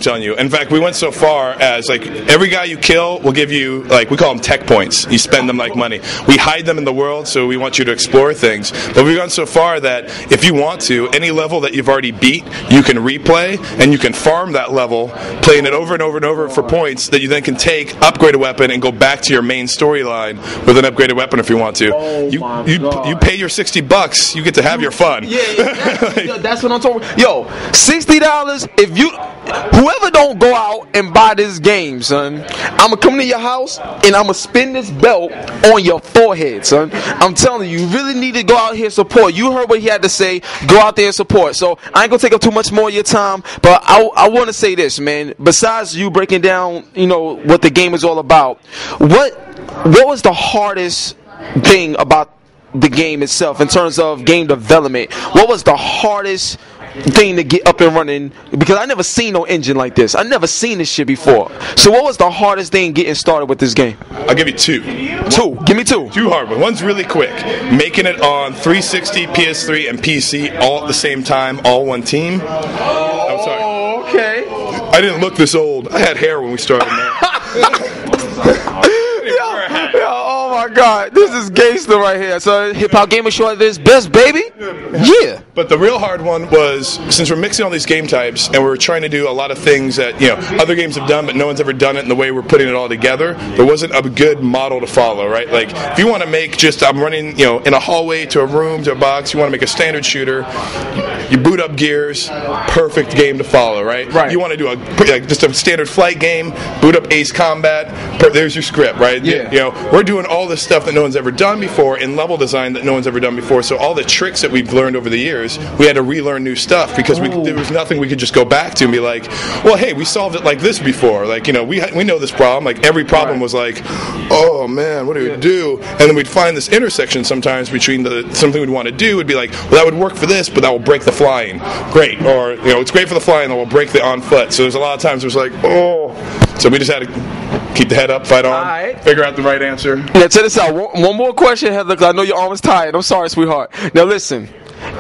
I'm telling you. In fact, we went so far as, like, every guy you kill will give you, like, we call them tech points. You spend them like money. We hide them in the world, so we want you to explore things. But we've gone so far that if you want to, any level that you've already beat, you can replay, and you can farm that level, playing it over and over and over for points that you then can take, upgrade a weapon, and go back to your main storyline with an upgraded weapon if you want to. You pay your $60, you get to have your fun. Yeah, that's what I'm talking about. Yo, $60, if you, whoever don't go out and buy this game, son, I'ma come to your house and I'ma spin this belt on your forehead, son. I'm telling you, you really need to go out here and support. You heard what he had to say. Go out there and support. So I ain't gonna take up too much more of your time, but I want to say this, man. Besides you breaking down, you know, what the game is all about, what was the hardest thing about the game itself in terms of game development? What was the hardest thing to get up and running? Because I never seen no engine like this. I never seen this shit before. So what was the hardest thing getting started with this game? I'll give you two. Give me two. Two hard ones. One's really quick. Making it on 360, PS3, and PC all at the same time, all one team. I'm sorry. Oh, okay. I didn't look this old. I had hair when we started, man. Oh my God, this is gangster right here. So Hip Hop Gamer Show at this best, baby. Yeah. But the real hard one was, since we're mixing all these game types and we're trying to do a lot of things that, you know, other games have done, but no one's ever done it in the way we're putting it all together, there wasn't a good model to follow, right? Like, if you want to make just, I'm running, you know, in a hallway to a room to a box, you want to make a standard shooter, you boot up Gears, perfect game to follow, right? Right. You want to do just a standard flight game, boot up Ace Combat, there's your script, right? Yeah. You know, we're doing all this stuff that no one's ever done before in level design that no one's ever done before. So all the tricks that we've learned over the years, we had to relearn new stuff because there was nothing we could just go back to and be like, well, hey, we solved it like this before. Like, you know, we know this problem. Like, every problem was like, oh man, what do we do? And then we'd find this intersection sometimes between something we'd want to do would be like, well, that would work for this, but that will break the flying. Great. Or, you know, it's great for the flying, that will break the on foot. So there's a lot of times it was like, oh. So we just had to keep the head up, fight on, figure out the right answer. Now, check this out. One more question, Heather, because I know your arm is tired. I'm sorry, sweetheart. Now, listen.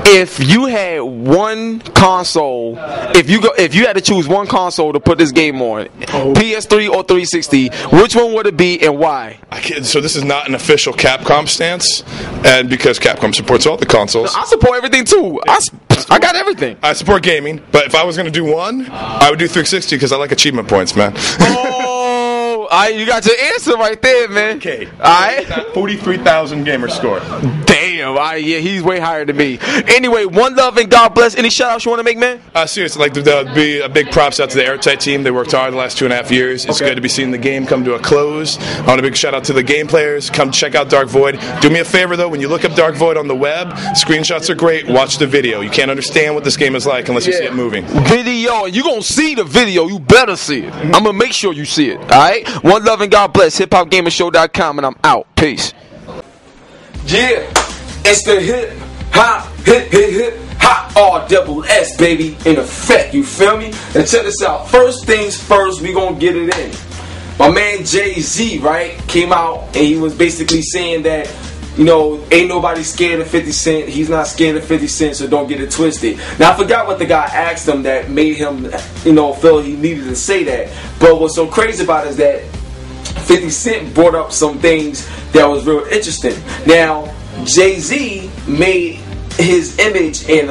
If you had one console, if you had to choose one console to put this game on, PS3 or 360, which one would it be and why? So this is not an official Capcom stance, and because Capcom supports all the consoles. I support everything too. I got everything. I support gaming, but if I was going to do one, I would do 360 because I like achievement points, man. You got your answer right there, man. Okay. All right. 43,000 gamer score. Damn. Yeah, he's way higher than me. Anyway, one love and God bless. Any shout outs you want to make, man? Seriously, like to be a big props out to the Airtight team. They worked hard the last 2.5 years. It's good to be seeing the game come to a close. I want a big shout out to the game players. Come check out Dark Void. Do me a favor though, when you look up Dark Void on the web, screenshots are great. Watch the video. You can't understand what this game is like unless you see it moving. Video, and you gonna see the video. You better see it. I'm gonna make sure you see it. All right. One love and God bless. HipHopGamersShow.com, and I'm out. Peace. Yeah, it's the hip hop RSS, baby, in effect. You feel me? And check this out. First things first, we gonna get it in. My man Jay-Z, right, came out and he was basically saying that, you know, ain't nobody scared of 50 Cent. He's not scared of 50 Cent, so don't get it twisted. Now, I forgot what the guy asked him that made him, you know, feel he needed to say that. But what's so crazy about it is that 50 Cent brought up some things that was real interesting. Now, Jay-Z made his image and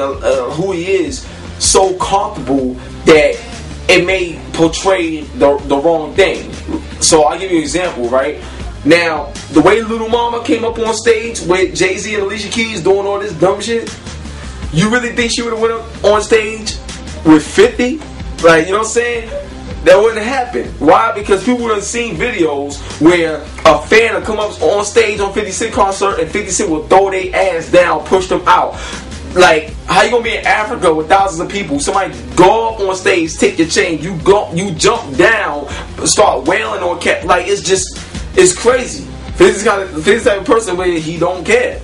who he is so comfortable that it may portray the wrong thing. So I'll give you an example, right? Now, the way Little Mama came up on stage with Jay-Z and Alicia Keys doing all this dumb shit, you really think she would have went up on stage with 50? Like, you know what I'm saying? That wouldn't happen. Why? Because people would have seen videos where a fan would come up on stage on 50 Cent concert and 50 Cent will throw their ass down, push them out. Like, how you gonna be in Africa with thousands of people? Somebody go up on stage, take your chain, you jump down, start wailing on cat. Like, it's crazy. This type of person where he don't care.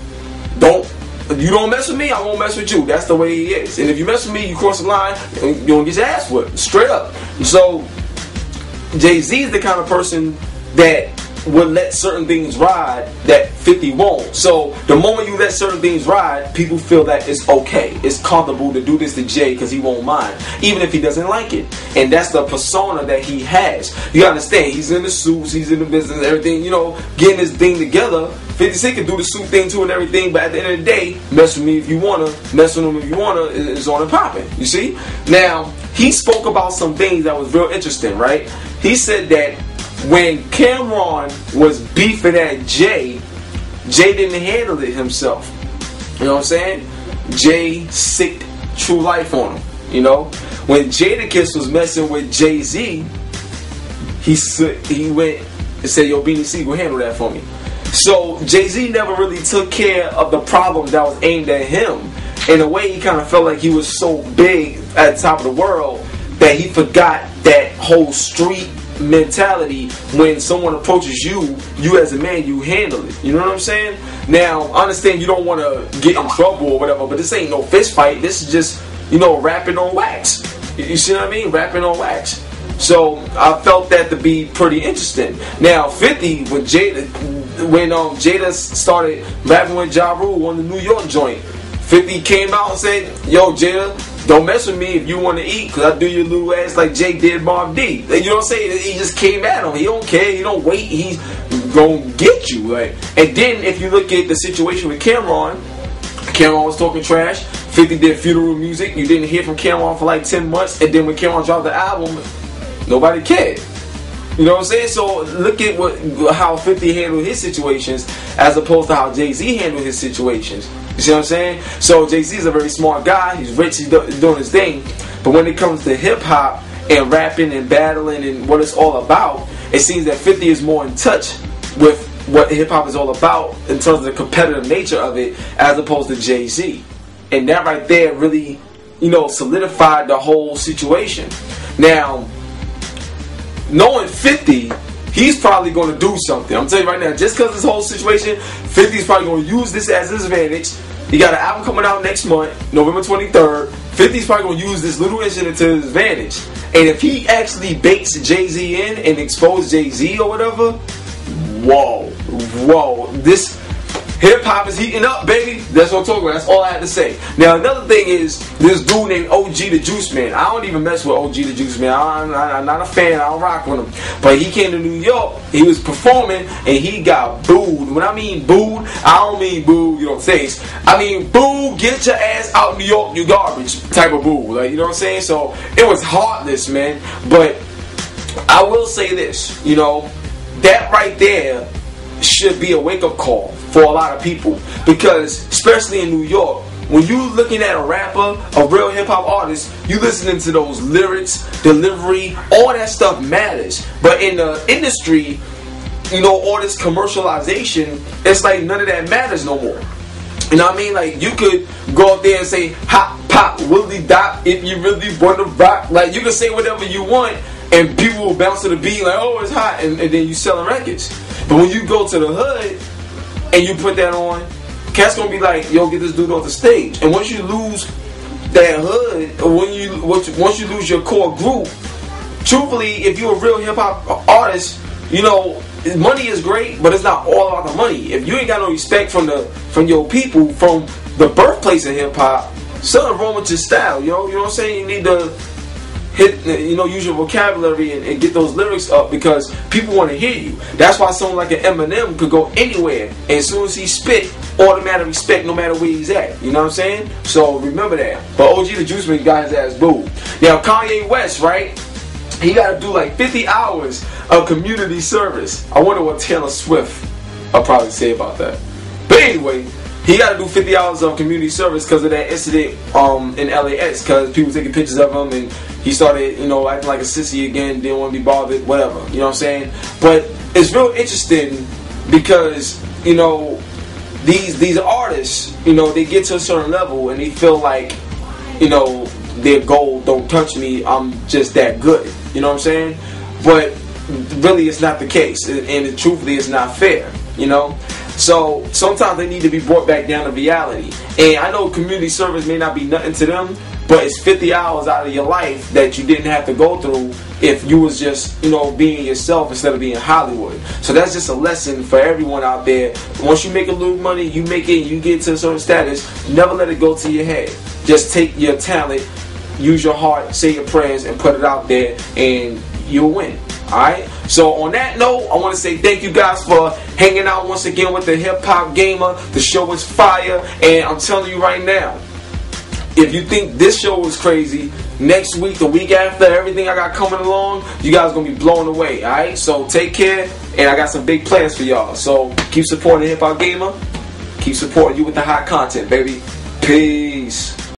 You don't mess with me, I won't mess with you. That's the way he is. And if you mess with me, you cross the line, you're gonna get your ass whipped. Straight up. So Jay-Z is the kind of person that would let certain things ride that 50 won't. So the moment you let certain things ride, people feel that it's okay, it's comfortable to do this to Jay because he won't mind, even if he doesn't like it. And that's the persona that he has. You understand? He's in the suits, he's in the business, everything, you know, getting his thing together. 50 Cent can do the suit thing too and everything, but at the end of the day, mess with me if you wanna, mess with him if you wanna, is on and popping. You see? Now, he spoke about some things that was real interesting, right? He said that when Cameron was beefing at Jay didn't handle it himself. You know what I'm saying? Jay sicked True Life on him. You know? When Jadakiss was messing with Jay-Z, he went and said, yo, Beanie Sigel, handle that for me. So Jay-Z never really took care of the problems that was aimed at him. In a way, he kind of felt like he was so big at the top of the world that he forgot that whole street mentality. When someone approaches you as a man, you handle it. You know what I'm saying? Now, I understand you don't want to get in trouble or whatever, but this ain't no fist fight. This is just, you know, rapping on wax. You see what I mean? Rapping on wax. So I felt that to be pretty interesting. Now, 50 when Jada started rapping with Ja Rule on the New York joint, 50 came out and said, yo, Jada, don't mess with me if you want to eat, because I do your little ass like Jay did Mobb D. You know what I'm saying? He just came at him. He don't care. He don't wait. He's going to get you. Right? And then if you look at the situation with Cameron was talking trash. 50 did funeral music. You didn't hear from Cameron for like 10 months. And then when Cameron dropped the album, nobody cared. You know what I'm saying? So look at how 50 handled his situations as opposed to how Jay-Z handled his situations. You see what I'm saying? So Jay-Z is a very smart guy. He's rich. He's doing his thing. But when it comes to hip-hop and rapping and battling and what it's all about, it seems that 50 is more in touch with what hip-hop is all about in terms of the competitive nature of it as opposed to Jay-Z. And that right there really, you know, solidified the whole situation. Now, knowing 50, he's probably going to do something. I'm telling you right now, just because this whole situation, 50 is probably going to use this as his advantage. He got an album coming out next month, November 23rd. 50 is probably going to use this little incident to his advantage. And if he actually bakes Jay-Z in and exposes Jay-Z or whatever, whoa, this hip-hop is heating up, baby. That's what I'm talking about. That's all I had to say. Now, another thing is this dude named OG the Juice Man. I don't even mess with OG the Juice Man. I'm not a fan. I don't rock with him. But he came to New York. He was performing, and he got booed. When I mean booed, I don't mean boo, you know, face. I mean boo, get your ass out of New York, you garbage type of boo. Like, you know what I'm saying? So, it was heartless, man. But I will say this, you know, that right there should be a wake-up call for a lot of people, because especially in New York, when you looking at a rapper, a real hip-hop artist, you listening to those lyrics, delivery, all that stuff matters. But in the industry, you know, all this commercialization, it's like none of that matters no more. You know what I mean? Like, you could go up there and say hop, pop, willy dop, if you really want to rock. Like, you can say whatever you want, and people will bounce to the beat like, oh, it's hot, and then you selling records. But when you go to the hood and you put that on, cats gonna be like, yo, get this dude off the stage. And once you lose that hood, or once you lose your core group, truthfully, if you're a real hip hop artist, you know, money is great, but it's not all about the money. If you ain't got no respect from your people, from the birthplace of hip hop, something wrong with your style, yo. You know what I'm saying? You need to use your vocabulary and get those lyrics up, because people want to hear you. That's why someone like an Eminem could go anywhere, and as soon as he spit, automatic respect no matter where he's at. You know what I'm saying? So remember that. But OG the Juice Man got his ass booed. Now Kanye West, right? He got to do like 50 hours of community service. I wonder what Taylor Swift will probably say about that. But anyway, he got to do 50 hours of community service because of that incident in LAX, because people taking pictures of him, and he started, you know, acting like a sissy again, didn't want to be bothered, whatever. You know what I'm saying? But it's real interesting because, you know, these artists, you know, they get to a certain level and they feel like, you know, their goal, don't touch me, I'm just that good. You know what I'm saying? But really it's not the case, and truthfully it's not fair, you know? So sometimes they need to be brought back down to reality. And I know community service may not be nothing to them, but it's 50 hours out of your life that you didn't have to go through if you was just, you know, being yourself instead of being Hollywood. So that's just a lesson for everyone out there. Once you make a little money, you make it, you get to a certain status, never let it go to your head. Just take your talent, use your heart, say your prayers, and put it out there, and you'll win. Alright? So on that note, I want to say thank you guys for hanging out once again with the Hip Hop Gamer. The show is fire, and I'm telling you right now, if you think this show was crazy, next week, the week after, everything I got coming along, you guys gonna be blown away. Alright? So take care, and I got some big plans for y'all. So keep supporting the Hip Hop Gamer. Keep supporting you with the hot content, baby. Peace.